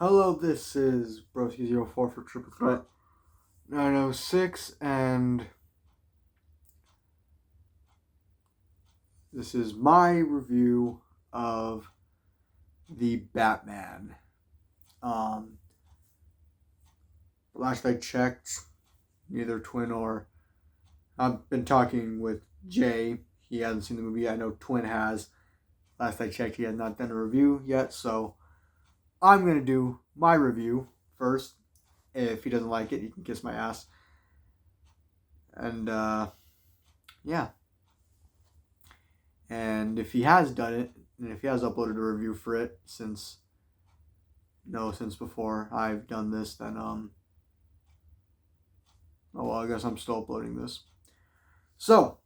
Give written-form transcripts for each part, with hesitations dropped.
Hello, this is Broski04 for Triple Threat 906, and this is my review of the Batman. Um, Last I checked, neither Twin or I've been talking with Jay. He hasn't seen the movie. I know Twin has. Last I checked, he has not done a review yet, so I'm gonna do my review first. If he doesn't like it, he can kiss my ass. And yeah, and if he has done it, and if he has uploaded a review for it since before I've done this, then oh well, I guess I'm still uploading this. So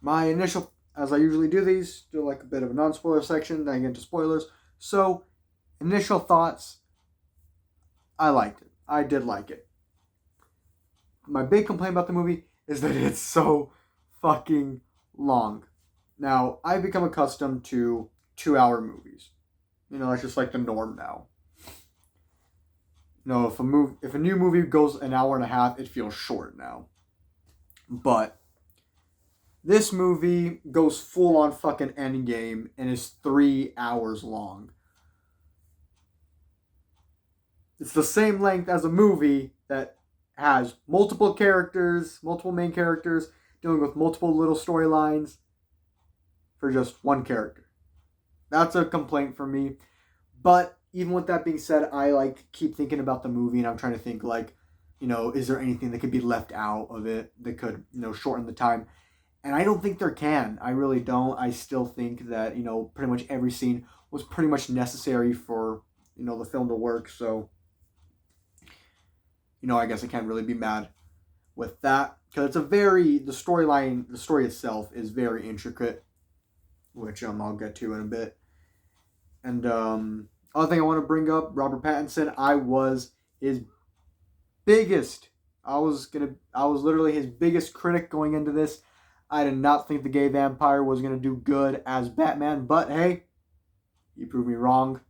my initial, as I usually do these, do like a bit of a non-spoiler section, then I get into spoilers. So initial thoughts, I liked it. I did like it. My big complaint about the movie is that it's so fucking long. Now, I've become accustomed to 2 hour movies. That's just like the norm now. If a new movie goes an hour and a half, it feels short now. But this movie goes full on fucking Endgame and is 3 hours long. It's the same length as a movie that has multiple characters, multiple main characters, dealing with multiple little storylines for just one character. That's a complaint for me. But even with that being said, I keep thinking about the movie and I'm trying to think is there anything that could be left out of it that could, shorten the time? And I don't think there can. I really don't. I still think that, pretty much every scene was pretty much necessary for, the film to work. So, I guess I can't really be mad with that because the story itself is very intricate, which I'll get to in a bit. And other thing I want to bring up, Robert Pattinson. I was literally his biggest critic going into this. I did not think the gay vampire was gonna do good as Batman, but hey, he proved me wrong.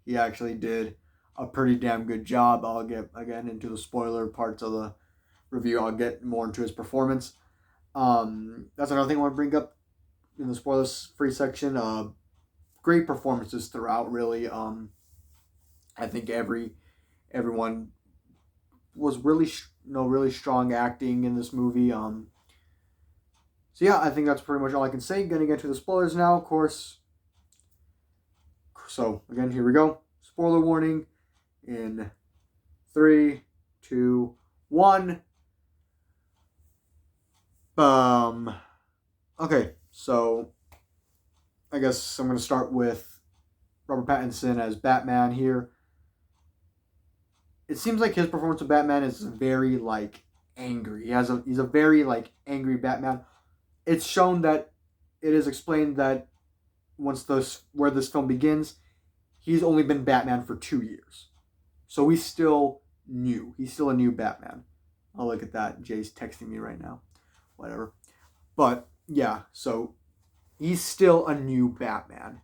He actually did a pretty damn good job. I'll get again into the spoiler parts of the review. I'll get more into his performance. That's another thing I want to bring up in the spoilers free section. Great performances throughout. Really, I think everyone was really strong acting in this movie. So yeah, I think that's pretty much all I can say. Gonna get to the spoilers now, of course. So again, here we go. Spoiler warning in 3, 2, 1. Okay, so I guess I'm gonna start with Robert Pattinson as Batman here. It seems like his performance of Batman is very angry. He's a very angry Batman. It's shown that it is explained that where this film begins, he's only been Batman for 2 years, so he's still new. He's still a new Batman. I'll look at that. Jay's texting me right now. Whatever. But yeah, so he's still a new Batman.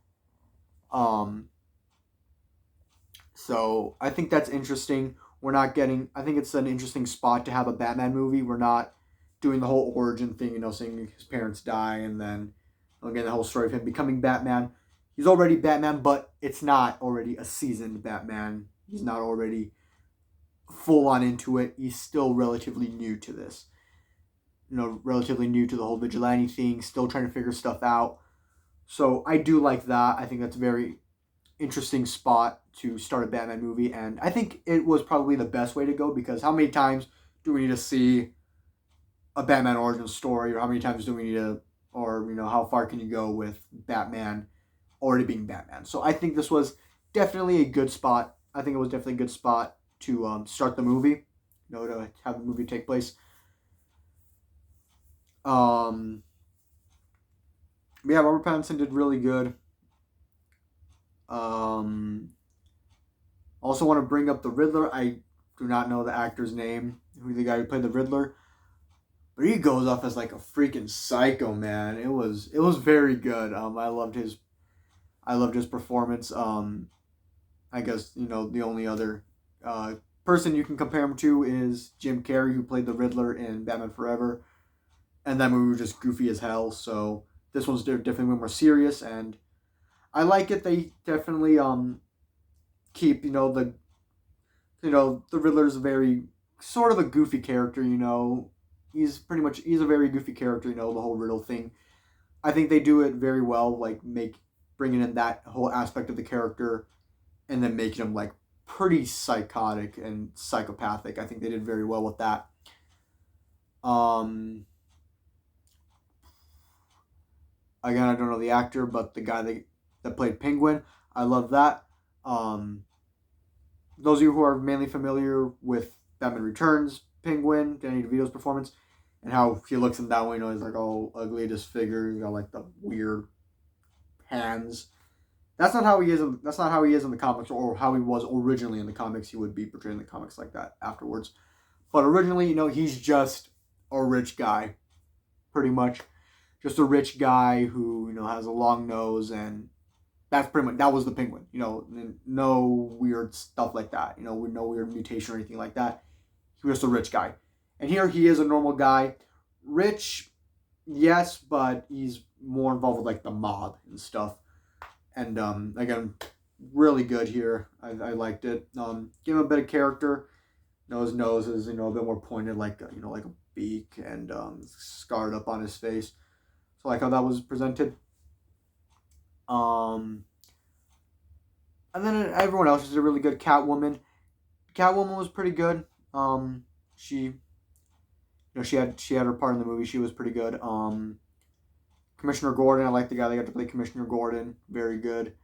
So I think that's interesting. I think it's an interesting spot to have a Batman movie. We're not doing the whole origin thing, seeing his parents die and then again the whole story of him becoming Batman. He's already Batman, but it's not already a seasoned Batman. He's not already full on into it. He's still relatively new to this. Relatively new to the whole vigilante thing, still trying to figure stuff out. So I do like that. I think that's a very interesting spot to start a Batman movie, and I think it was probably the best way to go because how many times do we need to see a Batman origin story, or how many times do we need to, or how far can you go with Batman already being Batman? So I think this was definitely a good spot. I think it was definitely a good spot to start the movie, to have the movie take place. Yeah, Robert Pattinson did really good. Also want to bring up the Riddler. I do not know the actor's name, the guy who played the Riddler, but he goes off as like a freaking psycho, man. It was very good. I loved his performance. I guess the only other person you can compare him to is Jim Carrey, who played the Riddler in Batman Forever, and that movie was just goofy as hell. So this one's definitely more serious, and I like it. They definitely keep the Riddler's a very sort of a goofy character. He's a very goofy character. The whole Riddle thing. I think they do it very well. Like bringing in that whole aspect of the character, and then making him like pretty psychotic and psychopathic. I think they did very well with that. Um, Again, I don't know the actor, but the guy that played Penguin, I love that. Um, those of you who are mainly familiar with Batman Returns, Penguin, Danny DeVito's performance, and how he looks in that window, he's like all ugly, disfigured, like the weird hands. That's not how he is in the comics, or how he was originally in the comics. He would be portrayed in the comics like that afterwards. But originally, he's just a rich guy, pretty much, just a rich guy who has a long nose, and that's pretty much that was the Penguin. No weird stuff like that. With no weird mutation or anything like that. He was just a rich guy, and here he is a normal guy, rich, yes, but he's more involved with like the mob and stuff. And again, really good here. I liked it. Give him a bit of character. His nose is a bit more pointed, like like a beak, and scarred up on his face. So I like how that was presented. And then everyone else is a really good. Catwoman was pretty good. She she had her part in the movie. She was pretty good. Commissioner Gordon, I like the guy that got to play Commissioner Gordon. Very good.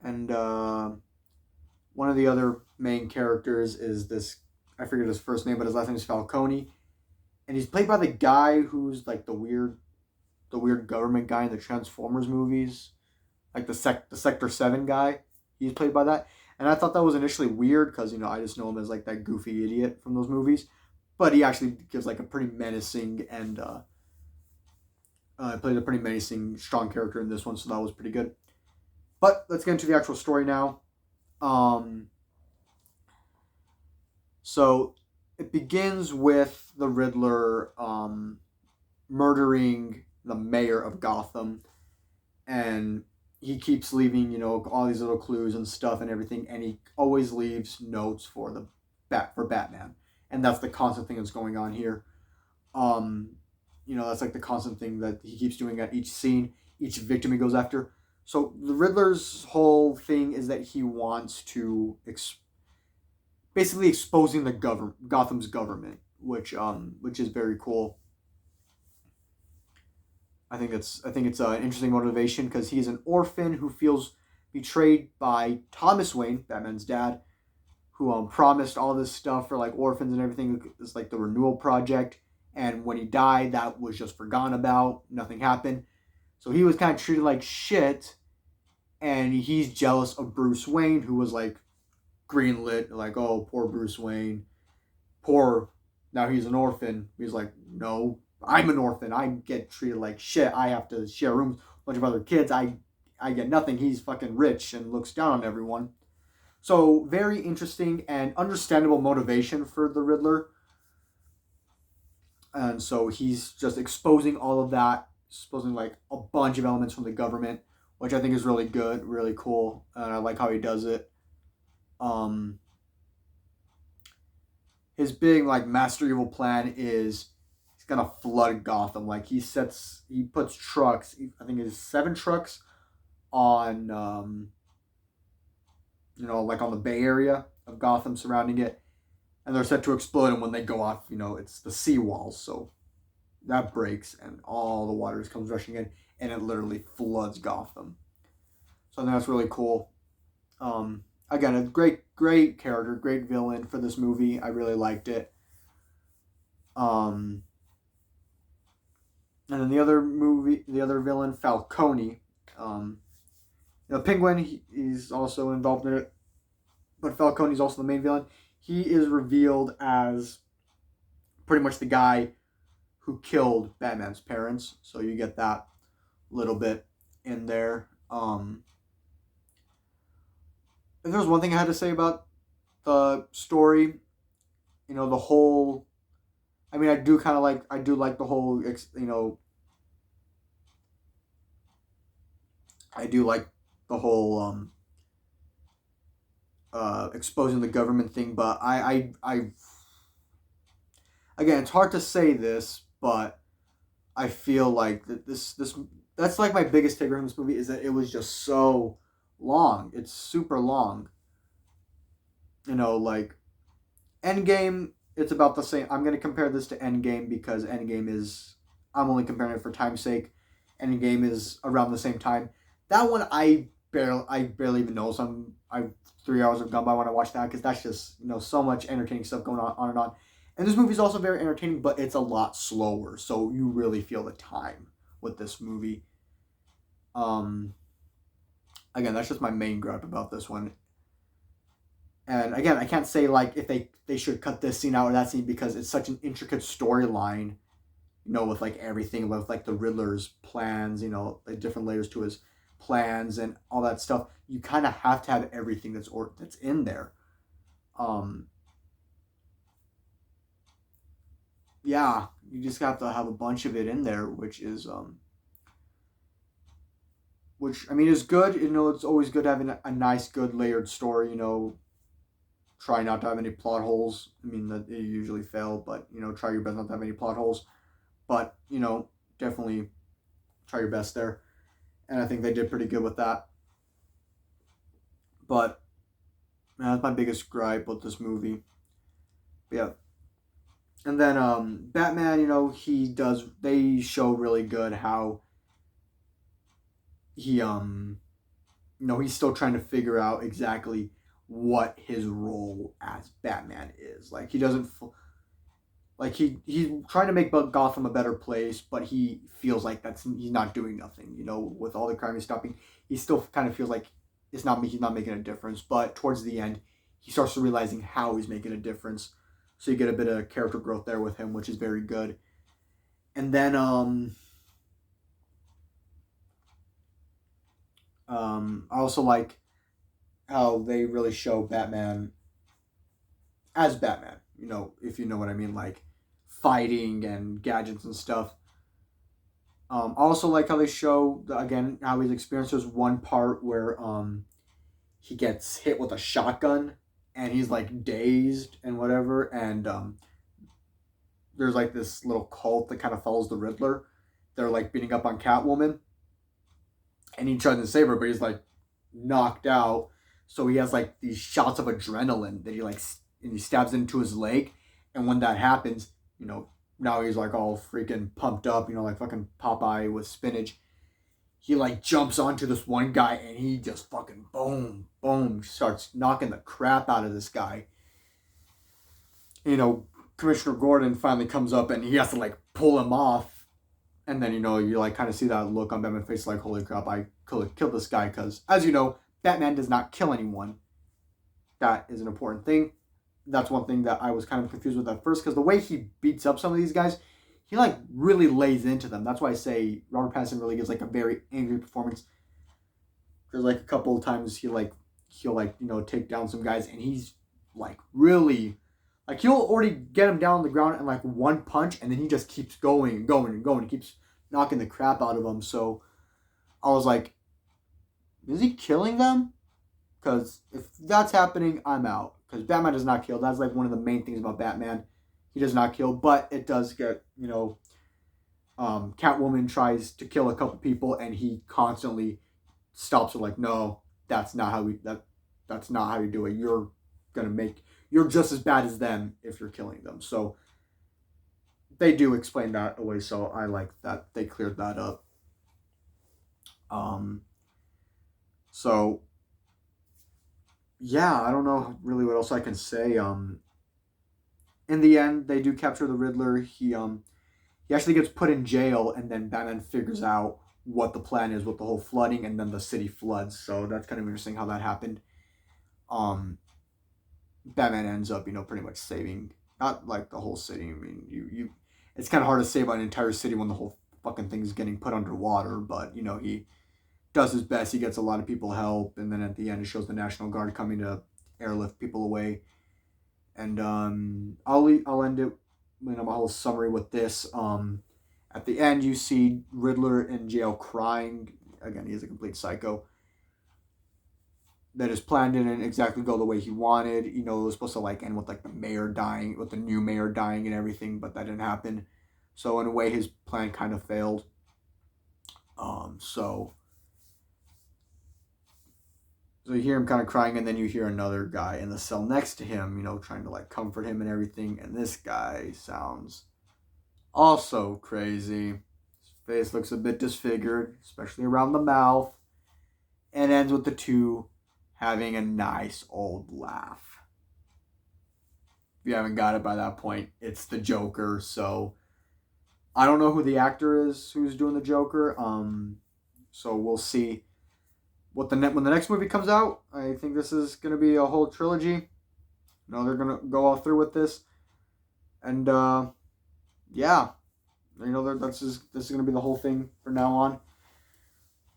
And one of the other main characters is this. I forget his first name, but his last name is Falcone, and he's played by the guy who's like the weird government guy in the Transformers movies, like the Sector 7 guy. He's played by that, and I thought that was initially weird because I just know him as like that goofy idiot from those movies, but he actually gives like a pretty menacing and played a pretty menacing, strong character in this one, so that was pretty good. But let's get into the actual story now. So it begins with the Riddler murdering the mayor of Gotham, and he keeps leaving, all these little clues and stuff and everything, and he always leaves notes for Batman, and that's the constant thing that's going on here. That's like the constant thing that he keeps doing at each scene, each victim he goes after. So the Riddler's whole thing is that he wants to basically exposing the Gotham's government, which is very cool. I think it's an interesting motivation because he's an orphan who feels betrayed by Thomas Wayne, Batman's dad, who promised all this stuff for like orphans and everything. It's like the renewal project, and when he died, that was just forgotten about. Nothing happened, so he was kind of treated like shit, and he's jealous of Bruce Wayne, who was like greenlit, like, oh, poor Bruce Wayne, now he's an orphan. He's like, no, I'm an orphan. I get treated like shit. I have to share rooms with a bunch of other kids. I get nothing. He's fucking rich and looks down on everyone. So very interesting and understandable motivation for the Riddler. And so he's just exposing all of that, exposing like a bunch of elements from the government, which I think is really good, really cool, and I like how he does it. His big like master evil plan is he's gonna flood Gotham. Like he puts trucks. I think it's 7 trucks on like on the Bay Area of Gotham surrounding it, and they're set to explode. And when they go off, it's the seawalls, so that breaks, and all the water comes rushing in, and it literally floods Gotham. So I think that's really cool. Again, a great character, great villain for this movie. I really liked it. And then the other villain, Falcone. Penguin, he's also involved in it, but Falcone is also the main villain. He is revealed as pretty much the guy who killed Batman's parents, so you get that little bit in there. if there's one thing I had to say about the story, the whole. I mean, I do like the whole. I do like the whole exposing the government thing, but I again, it's hard to say this, but I feel like that this that's like my biggest takeaway from this movie is that it was just so long. It's super long. Like Endgame, it's about the same. I'm gonna compare this to Endgame because Endgame is. I'm only comparing it for time's sake. Endgame is around the same time. That one I barely even know. Some I 3 hours have gone by when I watch that because that's just so much entertaining stuff going on and on. And this movie is also very entertaining, but it's a lot slower, so you really feel the time with this movie. Um, Again, that's just my main gripe about this one. And again, I can't say like if they should cut this scene out or that scene because it's such an intricate storyline, with like everything with like the Riddler's plans, like different layers to his plans and all that stuff. You kind of have to have everything that's in there. Um, yeah, you just have to have a bunch of it in there, which I mean is good. It's always good having a nice, good layered story. Try not to have any plot holes. I mean that they usually fail, but try your best not to have any plot holes. But definitely try your best there, and I think they did pretty good with that. But man, that's my biggest gripe with this movie. But yeah, and then Batman, they show really good how he he's still trying to figure out exactly what his role as Batman is. Like he doesn't like he's trying to make Gotham a better place, but he feels like he's not doing nothing. With all the crime he's stopping, he still kind of feels like he's not making a difference. But towards the end, he starts realizing how he's making a difference. So you get a bit of character growth there with him, which is very good. And then I also like how they really show Batman as Batman. If you know what I mean, like fighting and gadgets and stuff. I also like how they show again how he's experienced. There's one part where he gets hit with a shotgun and he's like dazed and whatever, and there's like this little cult that kind of follows the Riddler. They're like beating up on Catwoman, and he tries to save her, but he's like knocked out. So he has like these shots of adrenaline that and he stabs into his leg, and when that happens, now he's like all freaking pumped up, like fucking Popeye with spinach. He like jumps onto this one guy and he just fucking boom, boom, starts knocking the crap out of this guy. Commissioner Gordon finally comes up and he has to like pull him off. And then, you like kind of see that look on Batman's face like, holy crap, I could have killed this guy. Because, as you know, Batman does not kill anyone. That is an important thing. That's one thing that I was kind of confused with at first. Because the way he beats up some of these guys, he like really lays into them. That's why I say Robert Pattinson really gives like a very angry performance. There's like a couple of times he'll take down some guys and he's like really like he'll already get him down on the ground in like one punch and then he just keeps going and going and going. He keeps knocking the crap out of them. So I was like, is he killing them? Because if that's happening, I'm out. Because Batman does not kill. That's like one of the main things about Batman. He does not kill, but it does get, Catwoman tries to kill a couple people and he constantly stops her like, no, that's not how that's not how you do it. You're just as bad as them if you're killing them. So they do explain that away, so I like that they cleared that up. Um so yeah, I don't know really what else I can say. In the end they do capture the Riddler. He actually gets put in jail and then Batman figures out what the plan is with the whole flooding and then the city floods. So that's kind of interesting how that happened. Um Batman ends up, pretty much saving not like the whole city. I mean, you it's kind of hard to save an entire city when the whole fucking thing's getting put underwater, but he does his best. He gets a lot of people help, and then at the end, it shows the National Guard coming to airlift people away. And I'll end it in my whole summary with this. At the end, you see Riddler in jail crying. Again, he's a complete psycho. That his plan didn't exactly go the way he wanted. You know, it was supposed to like end with like the mayor dying, with the new mayor dying and everything, but that didn't happen. So in a way, his plan kind of failed. So you hear him kind of crying, and then you hear another guy in the cell next to him, you know, trying to like comfort him and everything. And this guy sounds also crazy. His face looks a bit disfigured, especially around the mouth, and ends with the two having a nice old laugh. If you haven't got it by that point, it's the Joker. So I don't know who the actor is who's doing the Joker. So we'll see when the next movie comes out. I think this is gonna be a whole trilogy. No, they're gonna go all through with this, and yeah, you know, this is gonna be the whole thing from now on.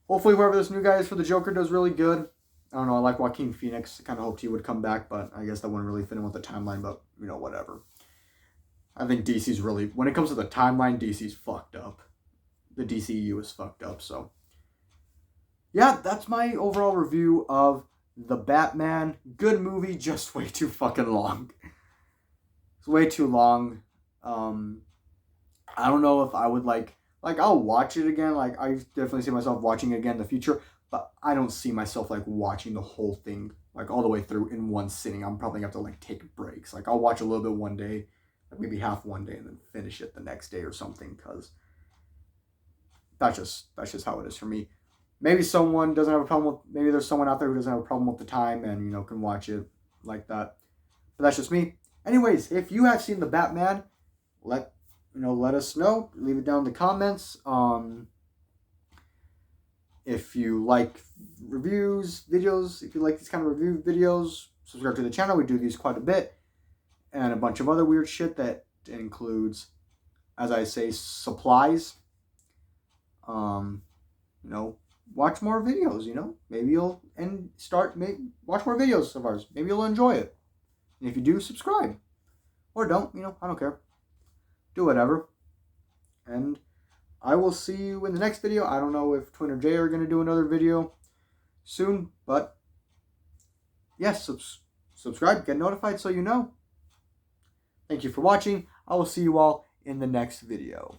Hopefully, whoever this new guy is for the Joker does really good. I don't know. I like Joaquin Phoenix. I kind of hoped he would come back, but I guess that wouldn't really fit in with the timeline. But you know, whatever. I think DC's really, when it comes to the timeline, DC's fucked up. The DCU is fucked up. So yeah, that's my overall review of The Batman. Good movie, just way too fucking long. It's way too long. I don't know if I would like I'll watch it again. Like I definitely see myself watching it again in the future, but I don't see myself like watching the whole thing like all the way through in one sitting. I'm probably gonna have to like take breaks. Like I'll watch a little bit one day, maybe half one day, and then finish it the next day or something, because that's just how it is for me. Maybe someone doesn't have a problem with, maybe there's someone out there who doesn't have a problem with the time and, you know, can watch it like that. But that's just me. Anyways, if you have seen The Batman, let us know. Leave it down in the comments. If you like reviews, videos, if you like these kind of review videos, subscribe to the channel. We do these quite a bit. And a bunch of other weird shit that includes, as I say, supplies. You know, watch more videos, you know. Maybe you'll watch more videos of ours. Maybe you'll enjoy it. And if you do, subscribe. Or don't, you know, I don't care. Do whatever. And I will see you in the next video. I don't know if Twin or Jay are going to do another video soon, but yes, subscribe, get notified so you know. Thank you for watching. I will see you all in the next video.